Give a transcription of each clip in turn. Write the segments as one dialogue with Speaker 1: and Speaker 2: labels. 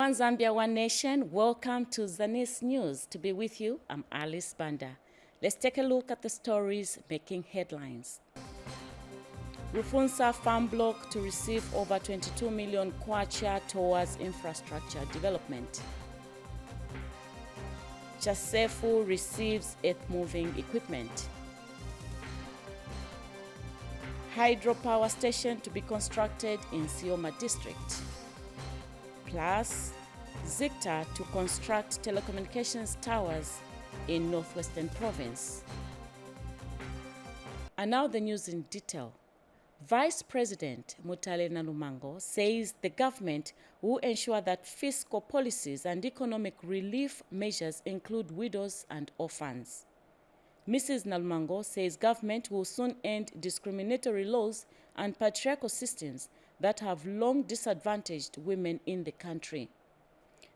Speaker 1: One Zambia, One Nation. Welcome to Zanis News. To be with you, I'm Alice Banda. Let's take a look at the stories making headlines. Rufunsa farm block to receive over 22 million kwacha towards infrastructure development. Chasefu receives earth-moving equipment. Hydropower station to be constructed in Sioma district. Plus, Zicta to construct telecommunications towers in Northwestern Province. And now the news in detail. Vice President Mutale Nalumango says the government will ensure that fiscal policies and economic relief measures include widows and orphans. Mrs. Nalumango says government will soon end discriminatory laws and patriarchal systems that have long disadvantaged women in the country.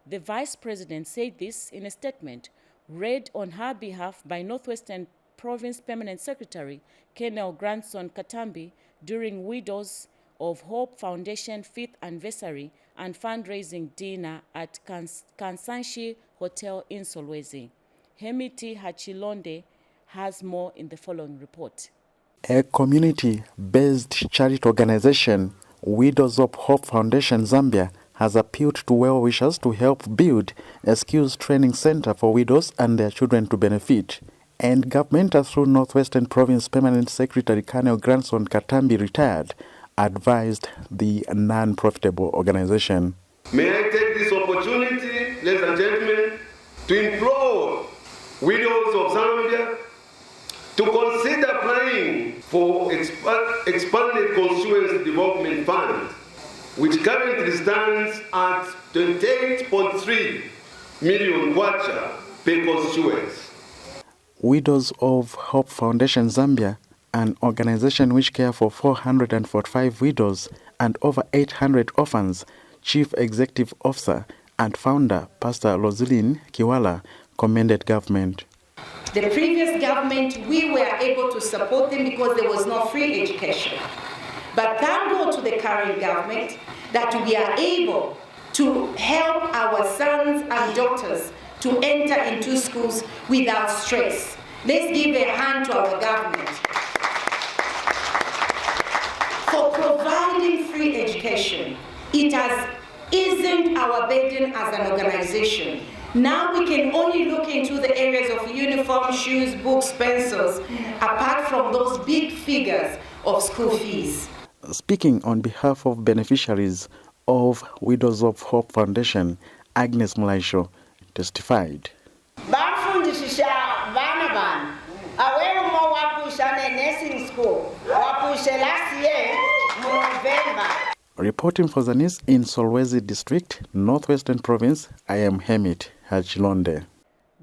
Speaker 1: The Vice President said this in a statement read on her behalf by Northwestern Province Permanent Secretary Colonel Grandson Katambi during Widows of Hope Foundation 5th anniversary and fundraising dinner at Kansanshi Hotel in Solwezi. Hemiti Hachilonde has more in the following report.
Speaker 2: A community-based charity organization, Widows of Hope Foundation Zambia, has appealed to well-wishers to help build a skills training center for widows and their children to benefit. And government, through Northwestern Province Permanent Secretary Colonel Grandson Katambi, retired, advised the non-profitable organization.
Speaker 3: May I take this opportunity, ladies and gentlemen, to implore widows of Zambia to consider applying for expanded constituency development fund, which currently stands at 28.3 million kwacha per constituency.
Speaker 2: Widows of Hope Foundation Zambia, an organization which cares for 445 widows and over 800 orphans, Chief Executive Officer and founder Pastor Rosaline Kiwala commended government.
Speaker 4: The previous government, we were able to support them because there was no free education. But thank God to the current government that we are able to help our sons and daughters to enter into schools without stress. Let's give a hand to our government for providing free education. It isn't our burden as an organization. Now we can only look into the areas of uniform, shoes, books, pencils, apart from those big figures of school fees.
Speaker 2: Speaking on behalf of beneficiaries of Widows of Hope Foundation, Agnes Mulaisho testified. Reporting for Zanis in Solwezi District, Northwestern Province, I am Hemit Hachilonde.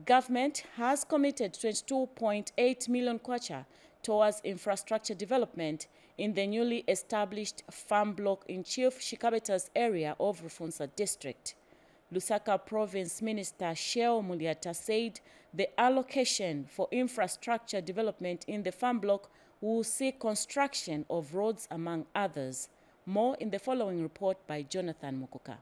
Speaker 1: Government has committed 22.8 million kwacha towards infrastructure development in the newly established farm block in Chief Shikabeta's area of Rufunsa District. Lusaka Province Minister Sheo Muliata said the allocation for infrastructure development in the farm block will see construction of roads among others. More in the following report by Jonathan Mukuka.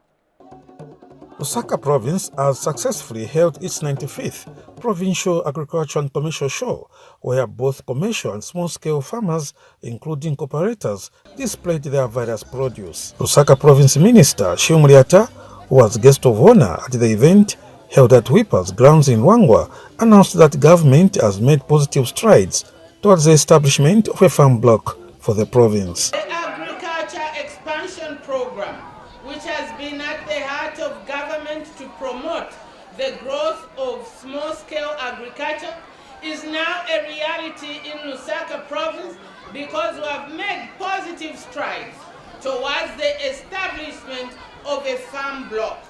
Speaker 5: Lusaka Province has successfully held its 95th Provincial Agriculture and Commercial Show, where both commercial and small-scale farmers, including cooperators, displayed their various produce. Lusaka Province Minister Sheo Muliata, who was guest of honor at the event held at Whippers grounds in Wangwa, announced that government has made positive strides towards the establishment of a farm block for the province.
Speaker 6: The Agriculture Expansion Program, which has been at the heart of government to promote the growth of small-scale agriculture, is now a reality in Lusaka Province because we have made positive strides towards the establishment of a farm block.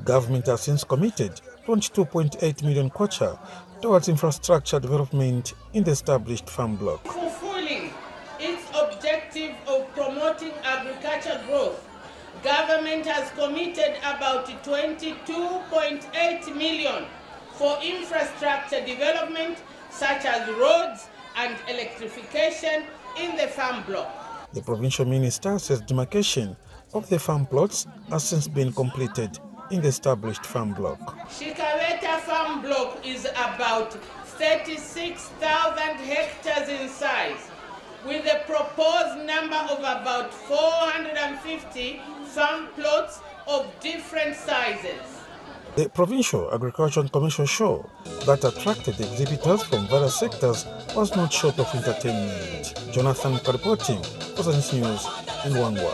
Speaker 5: Government has since committed 22.8 million kwacha towards infrastructure development in the established farm block.
Speaker 6: Fulfilling its objective of promoting agriculture growth, government has committed about 22.8 million for infrastructure development such as roads and electrification in the farm block.
Speaker 5: The provincial minister says demarcation of the farm plots has since been completed. in the established farm block.
Speaker 6: Shikaweta farm block is about 36,000 hectares in size, with a proposed number of about 450 farm plots of different sizes.
Speaker 5: The Provincial Agriculture Commission show that attracted exhibitors from various sectors was not short of entertainment. Jonathan reporting for Zanis News in Wangwa.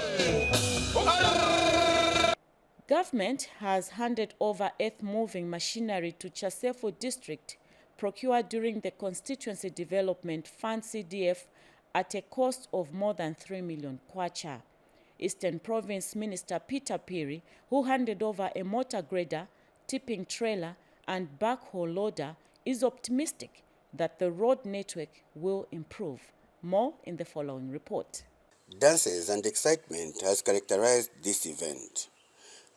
Speaker 1: Government has handed over earth-moving machinery to Chasefo district procured during the Constituency Development Fund CDF at a cost of more than 3 million kwacha. Eastern Province Minister Peter Piri, who handed over a motor grader, tipping trailer and backhoe loader, is optimistic that the road network will improve. More in the following report.
Speaker 7: Dances and excitement has characterized this event.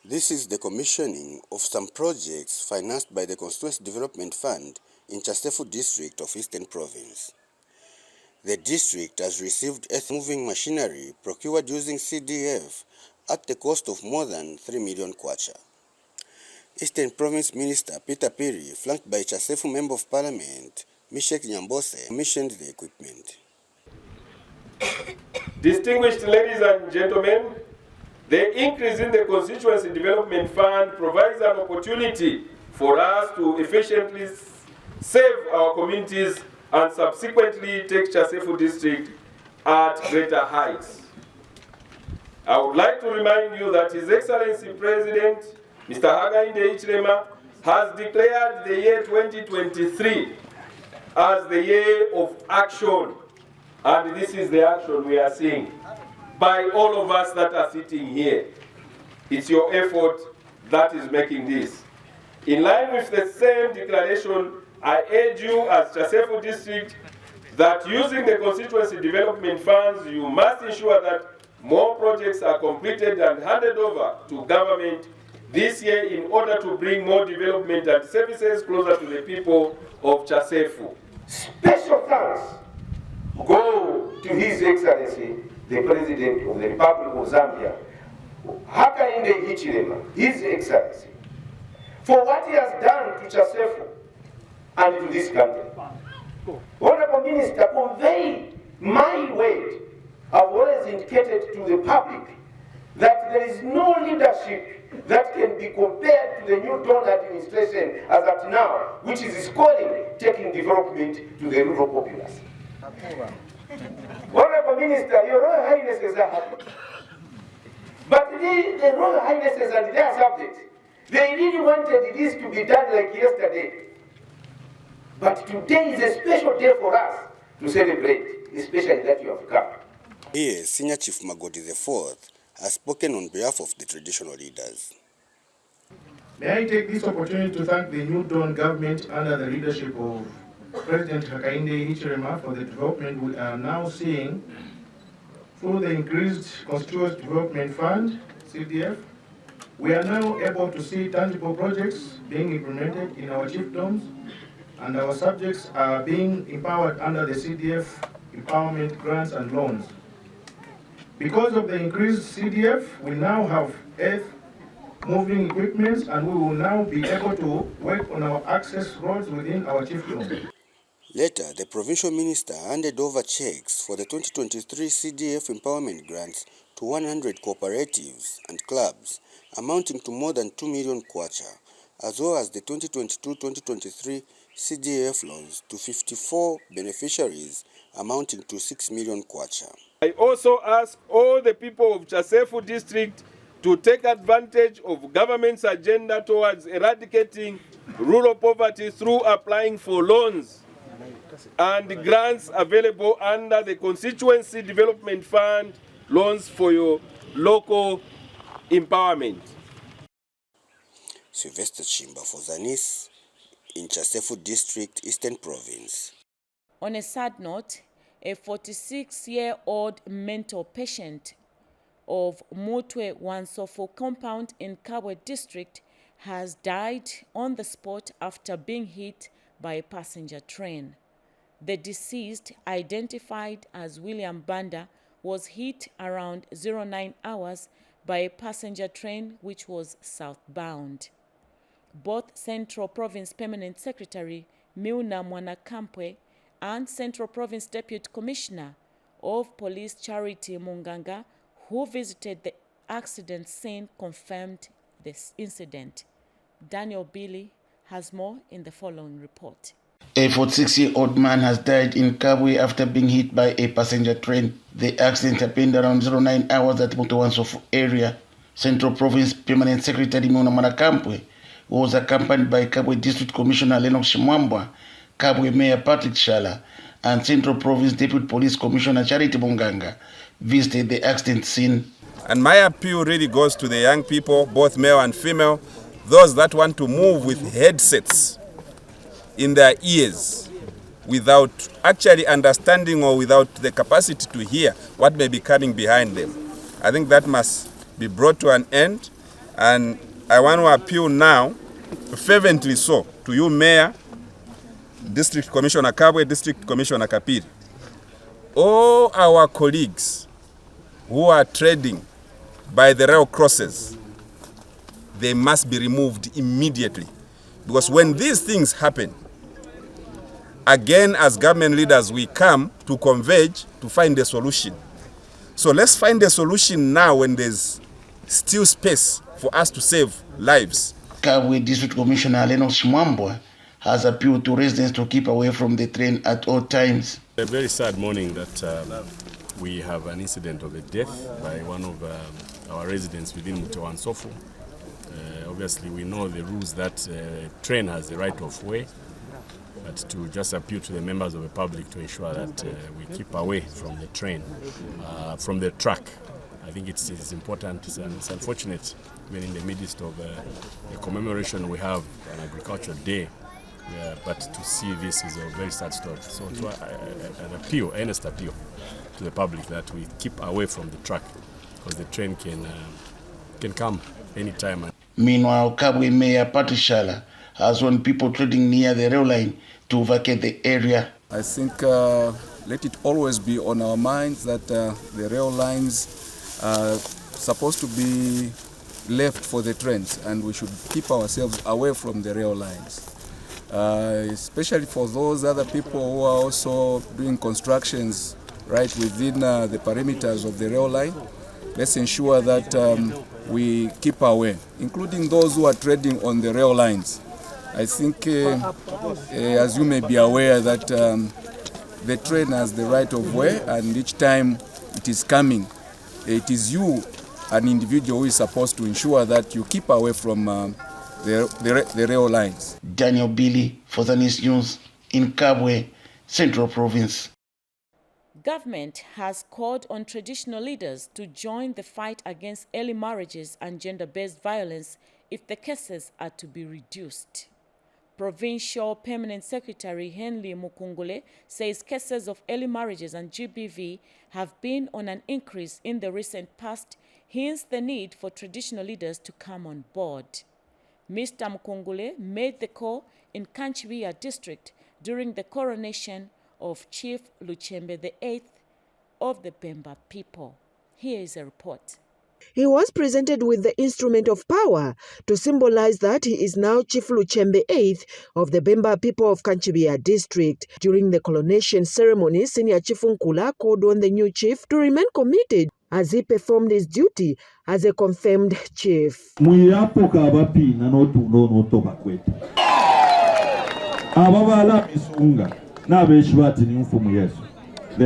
Speaker 7: This is the commissioning of some projects financed by the Constituency Development Fund in Chasefo district of Eastern Province. The district has received earth-moving machinery procured using CDF at the cost of more than 3 million kwacha. Eastern Province Minister Peter Piri, flanked by Chasefo Member of Parliament Mishek Nyambose, commissioned the equipment.
Speaker 8: Distinguished ladies and gentlemen, the increase in the Constituency Development Fund provides an opportunity for us to efficiently save our communities and subsequently take Chasefo district at greater heights. I would like to remind you that His Excellency President Mr. Hakainde Hichilema has declared the year 2023 as the year of action, and this is the action we are seeing by all of us that are sitting here. It's your effort that is making this. In line with the same declaration, I urge you as Chasefo district that using the constituency development funds, you must ensure that more projects are completed and handed over to government this year in order to bring more development and services closer to the people of Chasefo.
Speaker 9: Special thanks go to His Excellency, the President of the Republic of Zambia, Hakainde Hichilema, His Excellency, for what he has done to Chasefo and to this country. Honorable Minister, convey my word. I've always indicated to the public that there is no leadership that can be compared to the new Dawn administration as at now, which is calling taking development to the rural populace. Honorable Minister, your Royal Highnesses are happy. But the Royal Highnesses and their subjects, they really wanted this to be done like yesterday. But today is a special day for us to celebrate, especially that you have come.
Speaker 7: Here, Senior Chief Magoti IV has spoken on behalf of the traditional leaders.
Speaker 10: May I take this opportunity to thank the New Dawn government under the leadership of President Hakainde Hichilema for the development we are now seeing through the increased Constituency Development Fund, CDF. We are now able to see tangible projects being implemented in our chiefdoms, and our subjects are being empowered under the CDF empowerment grants and loans. Because of the increased CDF, we now have earth-moving equipment, and we will now be able to work on our access roads within our chiefdom.
Speaker 7: Later, the provincial minister handed over checks for the 2023 CDF empowerment grants to 100 cooperatives and clubs, amounting to more than 2 million kwacha, as well as the 2022-2023 CDF loans to 54 beneficiaries, amounting to 6 million kwacha.
Speaker 8: I also ask all the people of Chasefo district to take advantage of government's agenda towards eradicating rural poverty through applying for loans and grants available under the Constituency Development Fund, loans for your local empowerment.
Speaker 7: Sylvester Chimba for Zanis in Chasefo district, Eastern Province.
Speaker 1: On a sad note, a 46-year-old mental patient of Mutwe Wansofo compound in Kabwe district has died on the spot after being hit by a passenger train. The deceased, identified as William Banda, was hit around 09 hours by a passenger train which was southbound. Both Central Province Permanent Secretary Milna Mwanakampwe and Central Province Deputy Commissioner of Police Charity Munganga, who visited the accident scene, confirmed this incident. Daniel Billy has more in the following report.
Speaker 11: A 46-year-old man has died in Kabwe after being hit by a passenger train. The accident happened around 09 hours at Mutowansofu area. Central Province Permanent Secretary Milna Mwanakampwe was accompanied by Kabwe District Commissioner Lennox Shimwambwa, Kabwe Mayor Patrick Shala, and Central Province Deputy Police Commissioner Charity Munganga visited the accident scene.
Speaker 8: And my appeal really goes to the young people, both male and female, those that want to move with headsets in their ears without actually understanding or without the capacity to hear what may be coming behind them. I think that must be brought to an end, and I want to appeal now, fervently so, to you, Mayor, District Commissioner Kabwe, District Commissioner Kapiri, all our colleagues who are trading by the rail crosses, they must be removed immediately. Because when these things happen, again, as government leaders, we come to converge to find a solution. So let's find a solution now when there's still space for us to save lives.
Speaker 11: Kabwe District Commissioner Lennox Shimwambwa has appealed to residents to keep away from the train at all times.
Speaker 12: A very sad morning that we have an incident of a death by one of our residents within Mutowansofu. Obviously, we know the rules that train has the right of way, but to just appeal to the members of the public to ensure that we keep away from the train, from the track. I think it's important and it's unfortunate, even in the midst of the commemoration we have an agricultural day, but to see this is a very sad story. So an appeal, earnest appeal to the public that we keep away from the track, because the train can come anytime.
Speaker 11: Meanwhile, Kabwe Mayor Patrick Shala has warned people trading near the rail line to vacate the area.
Speaker 13: I think let it always be on our minds that the rail lines are supposed to be left for the trains, and we should keep ourselves away from the rail lines. Especially for those other people who are also doing constructions right within the perimeters of the rail line. Let's ensure that we keep away, including those who are trading on the rail lines. I think, as you may be aware, that the train has the right of way, and each time it is coming, it is you, an individual, who is supposed to ensure that you keep away from the rail lines.
Speaker 11: Daniel Billy for Zanis News in Kabwe, Central Province.
Speaker 1: Government has called on traditional leaders to join the fight against early marriages and gender-based violence if the cases are to be reduced. Provincial Permanent Secretary Henry Mukungule says cases of early marriages and GBV have been on an increase in the recent past, hence the need for traditional leaders to come on board. Mr. Mukungule made the call in Kanchibiya district during the coronation of Chief Luchembe VIII of the Bemba people. Here is a report.
Speaker 14: He was presented with the instrument of power to symbolize that he is now Chief Luchembe VIII of the Bemba people of Kanchibiya district. During the coronation ceremony, Senior Chief Nkula called on the new chief to remain committed as he performed his duty as a confirmed chief.
Speaker 15: They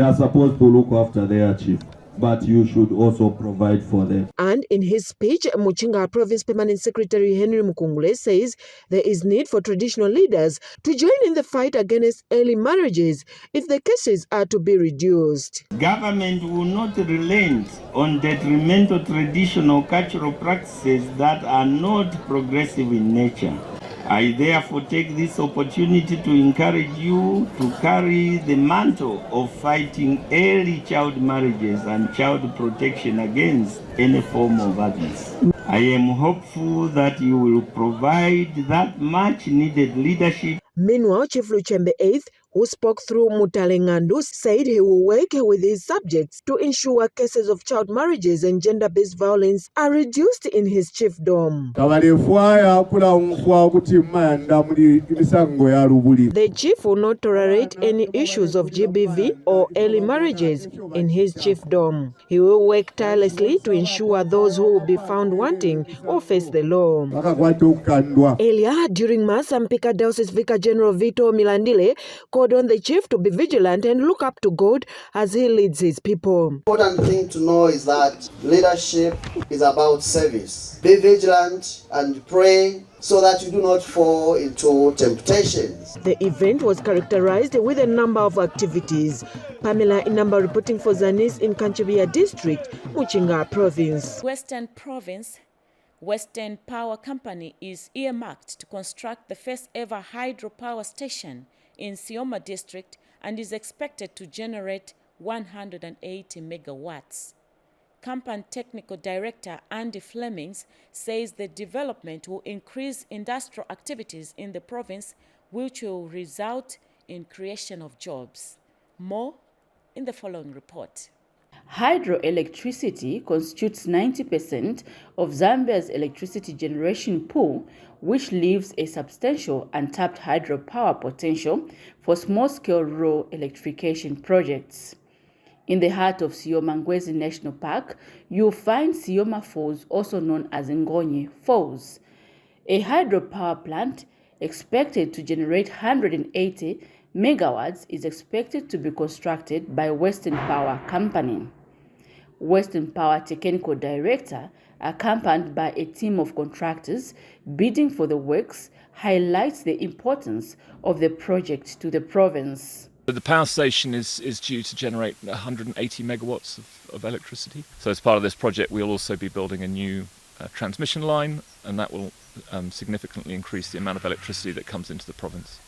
Speaker 15: are supposed to look after their chief, but you should also provide for them.
Speaker 14: And in his speech, Muchinga Province Permanent Secretary Henry Mukungule says there is need for traditional leaders to join in the fight against early marriages if the cases are to be reduced.
Speaker 16: Government will not relent on detrimental traditional cultural practices that are not progressive in nature. I therefore take this opportunity to encourage you to carry the mantle of fighting early child marriages and child protection against any form of violence. I am hopeful that you will provide that much needed leadership.
Speaker 14: Meanwhile, Chief Luchembe VIII who spoke through Mutalengandu, said he will work with his subjects to ensure cases of child marriages and gender-based violence are reduced in his chiefdom. The chief will not tolerate any issues of GBV or early marriages in his chiefdom. He will work tirelessly to ensure those who will be found wanting will face the law. Earlier, during Mass, Mpika Diocese Vicar General Vito Milandile called on the chief to be vigilant and look up to God as he leads his people.
Speaker 17: The important thing to know is that leadership is about service. Be vigilant and pray so that you do not fall into temptations.
Speaker 14: The event was characterized with a number of activities. Pamela Inamba reporting for Zanis in Kanchabia District, Muchinga Province.
Speaker 1: Western Province, Western Power Company is earmarked to construct the first ever hydropower station in Sioma District and is expected to generate 180 megawatts. Company Technical Director Andy Flemings says the development will increase industrial activities in the province, which will result in creation of jobs. More in the following report.
Speaker 18: Hydroelectricity constitutes 90% of Zambia's electricity generation pool, which leaves a substantial untapped hydropower potential for small-scale rural electrification projects. In the heart of Sioma Ngwezi National Park, you'll find Sioma Falls, also known as Ngonye Falls, a hydropower plant expected to generate 180 megawatts is expected to be constructed by Western Power Company. Western Power Technical Director, accompanied by a team of contractors bidding for the works, highlights the importance of the project to the province.
Speaker 19: The power station is due to generate 180 megawatts of electricity. So as part of this project, we'll also be building a new transmission line, and that will significantly increase the amount of electricity that comes into the province.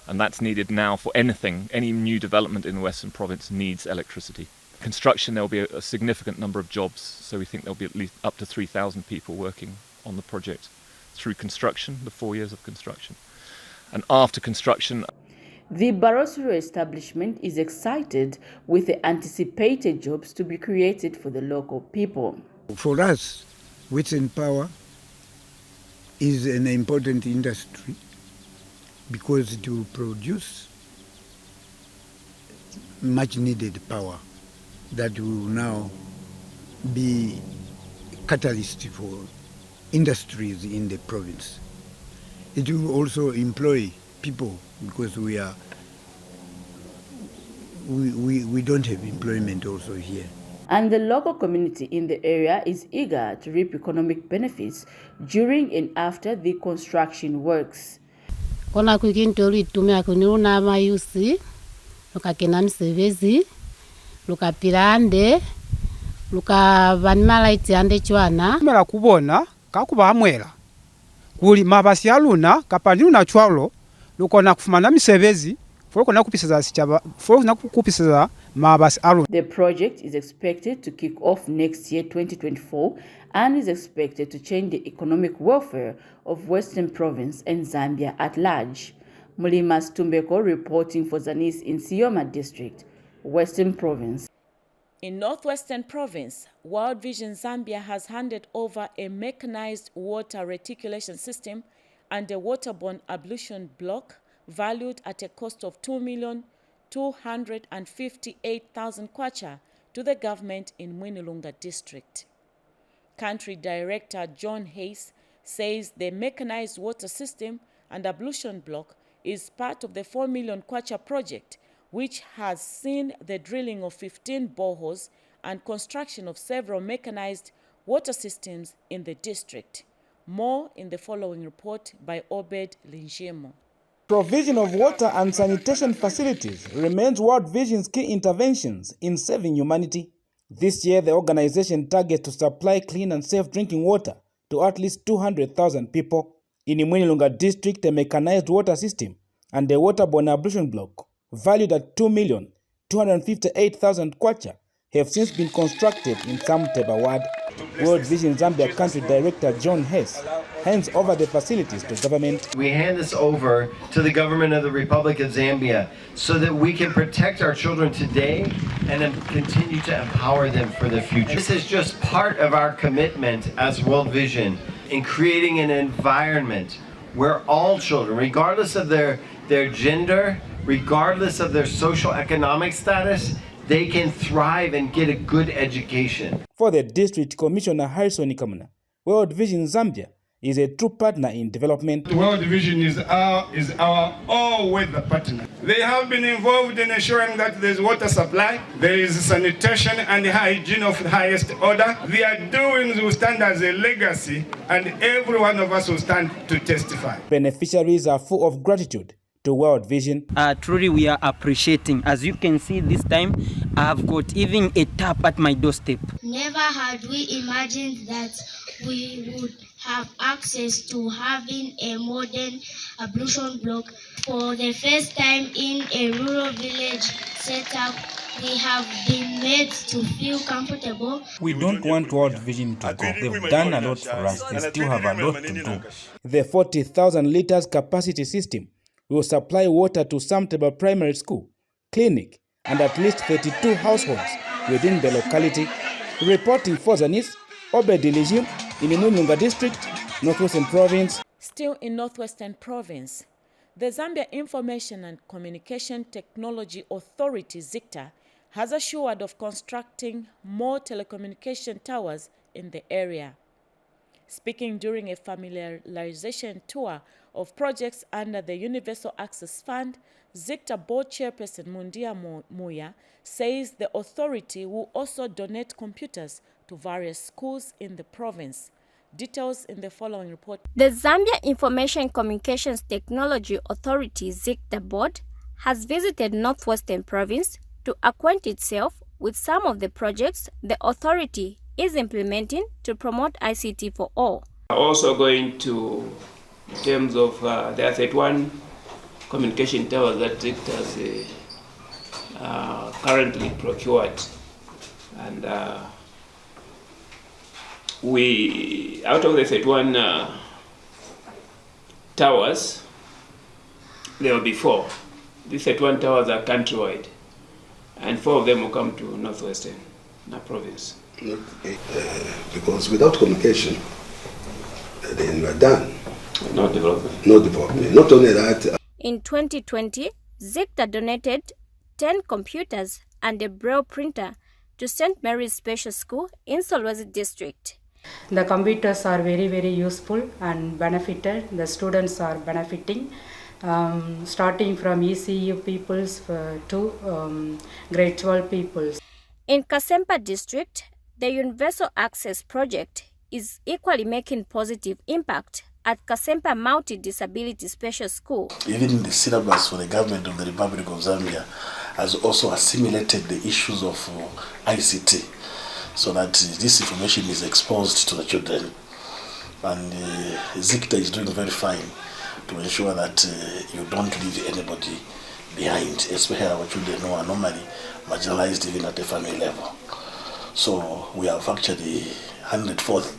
Speaker 19: And that's needed now for anything. Any new development in the Western Province needs electricity. Construction, there'll be a significant number of jobs, so we think there'll be at least up to 3,000 people working on the project through construction, the 4 years of construction. And after construction,
Speaker 18: the Barosiro establishment is excited with the anticipated jobs to be created for the local people.
Speaker 20: For us, Western Power is an important industry because it will produce much needed power that will now be catalyst for industries in the province. It will also employ people because we don't have employment also here.
Speaker 18: And the local community in the area is eager to reap economic benefits during and after the construction works.
Speaker 21: Kona kukintori tumia kuniuna mayusi, luka kinamsevezi, luka pirande, luka vanimala itiande chwana.
Speaker 22: Mela kubona kakuba amwela. Kuli mabasi aluna kapanduna chwalo lukona kufumana misevezi fulokona kupiseza sichaba fulokona kupiseza mabasi aluna.
Speaker 18: The project is expected to kick off next year 2024 and is expected to change the economic welfare of Western Province and Zambia at large. Mulima Stumbeko reporting for Zanis in Sioma District, Western Province.
Speaker 1: In Northwestern Province, World Vision Zambia has handed over a mechanized water reticulation system and a waterborne ablution block valued at a cost of 2,258,000 kwacha to the government in Mwinilunga District. Country Director John Hayes says the mechanized water system and ablution block is part of the 4 million kwacha project, which has seen the drilling of 15 boreholes and construction of several mechanized water systems in the district. More in the following report by Obed Linjemo.
Speaker 23: Provision of water and sanitation facilities remains World Vision's key interventions in saving humanity. This year, the organization targets to supply clean and safe drinking water to at least 200,000 people. In Mwinilunga District, a mechanized water system and a waterborne ablution block valued at 2,258,000 kwacha have since been constructed in Samteba Ward. World Vision Zambia Country Director John Hess hands over the facilities to government.
Speaker 2: We hand this over to the government of the Republic of Zambia so that we can protect our children today and then continue to empower them for the future. This is just part of our commitment as World Vision in creating an environment where all children, regardless of their gender, regardless of their social economic status, they can thrive and get a good education.
Speaker 23: For the District Commissioner Harrison Kamuna, World Vision Zambia is a true partner in development.
Speaker 3: World Vision is our all-weather partner. They have been involved in ensuring that there is water supply, there is sanitation and hygiene of the highest order. Their doings will stand as a legacy, and every one of us will stand to testify.
Speaker 23: Beneficiaries are full of gratitude to World Vision.
Speaker 4: Truly we are appreciating. As you can see this time, I have got even a tap at my doorstep.
Speaker 24: Never had we imagined that we would have access to having a modern ablution block. For the first time in a rural village setup, we have been made to feel comfortable.
Speaker 23: We don't want World Vision to go. They've done a lot for us. They still have a lot to do. The 40,000 liters capacity system will supply water to Samteba Primary School, clinic, and at least 32 households within the locality. Reporting for Zanis, Obed Diligim in the Munyunga District, Northwestern Province.
Speaker 1: Still in Northwestern Province, the Zambia Information and Communication Technology Authority, ZICTA, has assured of constructing more telecommunication towers in the area. Speaking during a familiarization tour of projects under the Universal Access Fund, ZICTA Board Chairperson Mundia Muya says the authority will also donate computers to various schools in the province. Details in the following report.
Speaker 25: The Zambia Information Communications Technology Authority, ZICTA Board, has visited Northwestern Province to acquaint itself with some of the projects the authority is implementing to promote ICT for all.
Speaker 26: Also going to, in terms of there are 31 communication towers that ZICTA has currently procured, and we, out of the 31 towers, there will be 4. These 31 towers are countrywide, and 4 of them will come to Northwestern Province.
Speaker 27: Because without communication, then we are done.
Speaker 26: No development.
Speaker 27: No development. Not only that.
Speaker 25: In 2020, ZICTA donated 10 computers and a braille printer to St. Mary's Special School in Solwezi District.
Speaker 28: The computers are very, very useful and benefited. The students are benefiting, starting from ECU peoples to grade 12 peoples.
Speaker 25: In Kasempa District, the Universal Access Project is equally making positive impact at Kasempa Multi-Disability Special School.
Speaker 11: Even the syllabus for the government of the Republic of Zambia has also assimilated the issues of ICT, so that this information is exposed to the children. And ZICTA is doing very fine to ensure that you don't leave anybody behind, especially our children who are normally marginalized even at the family level. So we have actually 104th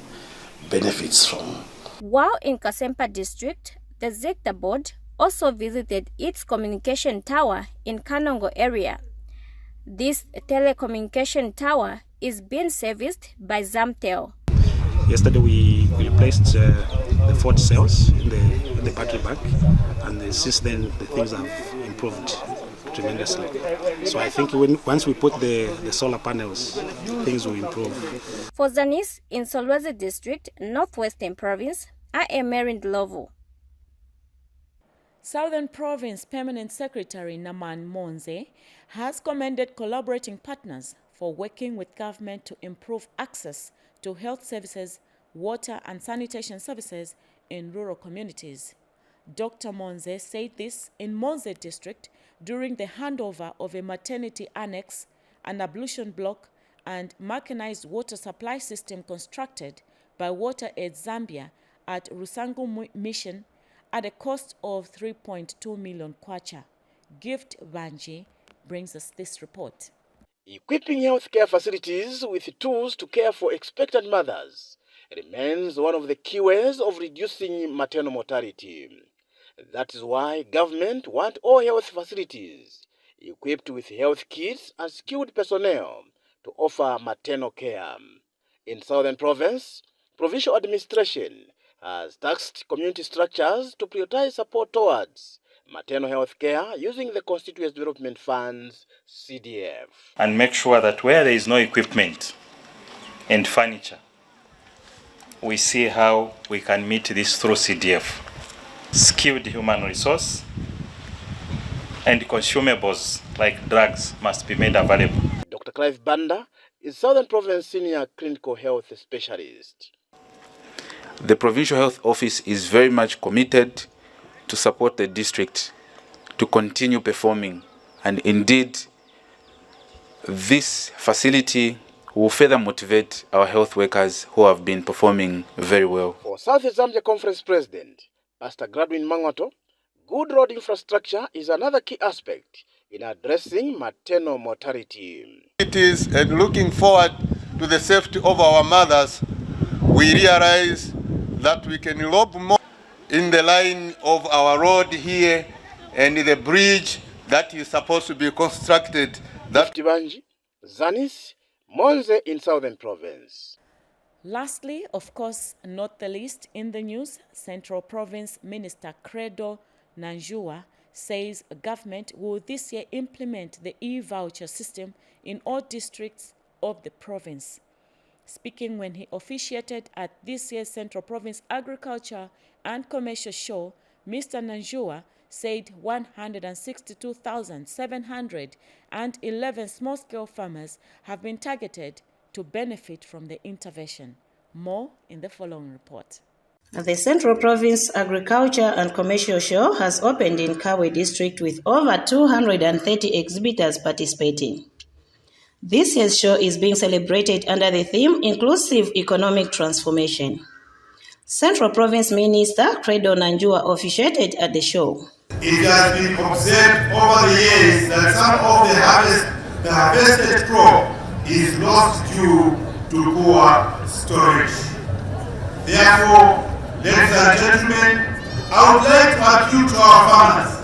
Speaker 11: benefits from.
Speaker 25: While in Kasempa District, the ZICTA board also visited its communication tower in Kanongo area. This telecommunication tower is being serviced by Zamtel.
Speaker 29: Yesterday we replaced the 4 cells in the battery bank, and since then the things have improved tremendously. So I think once we put the solar panels, things will improve.
Speaker 25: For Zanis in Solwezi District, Northwestern Province, I am Marin Lovo.
Speaker 1: Southern Province Permanent Secretary Naman Monze has commended collaborating partners for working with government to improve access to health services, water and sanitation services in rural communities. Dr. Monze said this in Monze District during the handover of a maternity annex, an ablution block, and mechanized water supply system constructed by Water Aid Zambia at Rusangu Mission at a cost of 3.2 million kwacha. Gift Banji brings us this report.
Speaker 30: Equipping healthcare facilities with tools to care for expectant mothers
Speaker 11: remains one of the key ways of reducing maternal mortality. That is why government want all health facilities equipped with health kits and skilled personnel to offer maternal care. In Southern Province, provincial administration has tasked community structures to prioritize support towards maternal health care using the Constituency Development Fund's CDF.
Speaker 5: And make sure that where there is no equipment and furniture, we see how we can meet this through CDF. Skilled human resource and consumables like drugs must be made available.
Speaker 11: Dr. Clive Banda is Southern Province Senior Clinical Health Specialist.
Speaker 6: The Provincial Health Office is very much committed to support the district to continue performing, and indeed this facility will further motivate our health workers who have been performing very well.
Speaker 11: For South Zambia Conference President, Pastor Gladwin Mangwato, good road infrastructure is another key aspect in addressing maternal mortality.
Speaker 7: It is, and looking forward to the safety of our mothers, we realize that we can lob more in the line of our road here and the bridge that is supposed to be constructed.
Speaker 11: Zanis, Monze in Southern Province.
Speaker 1: Lastly, of course, not the least in the news, Central Province Minister Credo Nanjua says government will this year implement the e-voucher system in all districts of the province. Speaking when he officiated at this year's Central Province Agriculture and Commercial Show, Mr. Nanjua said 162,711 small-scale farmers have been targeted to benefit from the intervention. More in the following report.
Speaker 8: The Central Province Agriculture and Commercial Show has opened in Kawe District with over 230 exhibitors participating. This year's show is being celebrated under the theme Inclusive Economic Transformation. Central Province Minister Credo Nanjua officiated at the show.
Speaker 9: It has been observed over the years that some of the harvested crop is lost due to poor storage. Therefore, ladies and gentlemen, I would like to appeal to our farmers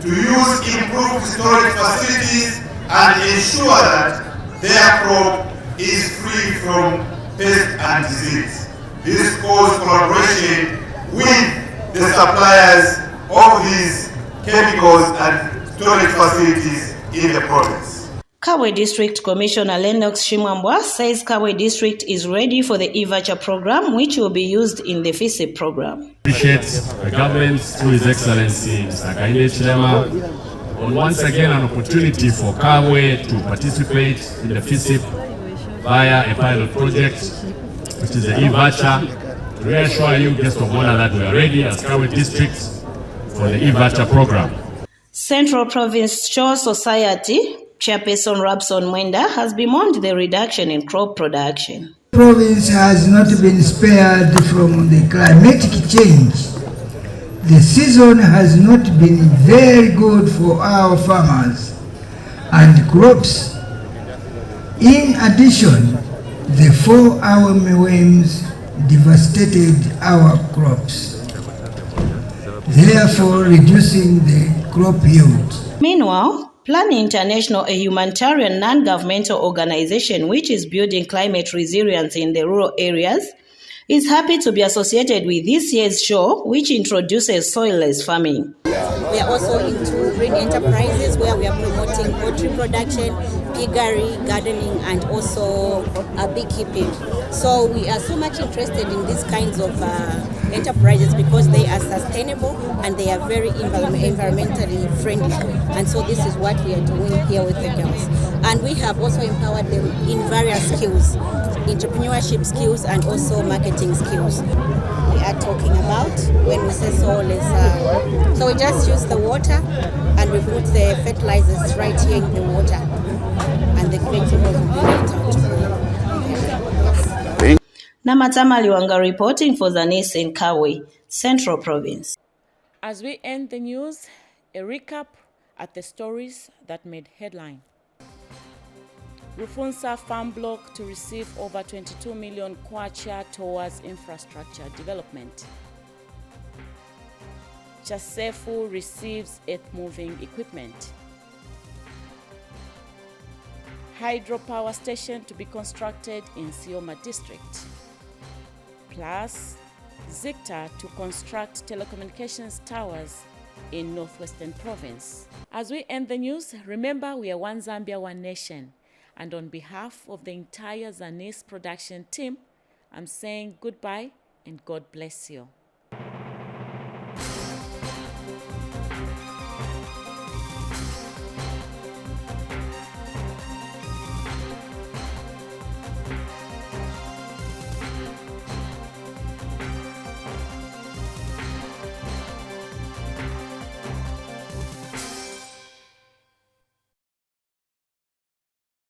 Speaker 9: to use improved storage facilities and ensure that their crop is free from pest and disease. This calls collaboration with the suppliers of these chemicals and storage facilities in the province.
Speaker 8: Kawe District Commissioner Lennox Shimwambwa says Kawe District is ready for the e-voucher program, which will be used in the FISIP program.
Speaker 10: Appreciate the government through His Excellency Mr. Kainde Chilema on once again an opportunity for Kawe to participate in the FISIP via a pilot project, which is the e-voucher. To reassure you, guests of honor, that we are ready as Kawe District for the e-voucher program.
Speaker 8: Central Province Show Society Chairperson Rabson Mwenda has bemoaned the reduction in crop production.
Speaker 12: The province has not been spared from the climatic change. The season has not been very good for our farmers and crops. In addition, the 4 armyworms devastated our crops, therefore reducing the crop yield.
Speaker 8: Meanwhile, Plan International, a humanitarian non-governmental organization which is building climate resilience in the rural areas, is happy to be associated with this year's show, which introduces soilless farming.
Speaker 13: We are also into green enterprises where we are promoting poultry production, piggery, gardening, and also beekeeping. So we are so much interested in these kinds of enterprises because they are sustainable and they are very environmentally friendly. And so this is what we are doing here with the girls. And we have also empowered them in various skills, entrepreneurship skills and also marketing skills. We are talking about when we say soulless. So we just use the water and we put the fertilizers right here in the water and the vegetables will be left out.
Speaker 8: Namatama Liwanga reporting for Zanis in Kawe, Central Province.
Speaker 1: As we end the news, a recap at the stories that made headline. Rufunsa Farm Block to receive over 22 million kwacha towards infrastructure development. Chasefu receives earth-moving equipment. Hydropower station to be constructed in Sioma district. Plus, Zicta to construct telecommunications towers in Northwestern Province. As we end the news, remember we are one Zambia, one nation. And on behalf of the entire Zanis production team, I'm saying goodbye and God bless you.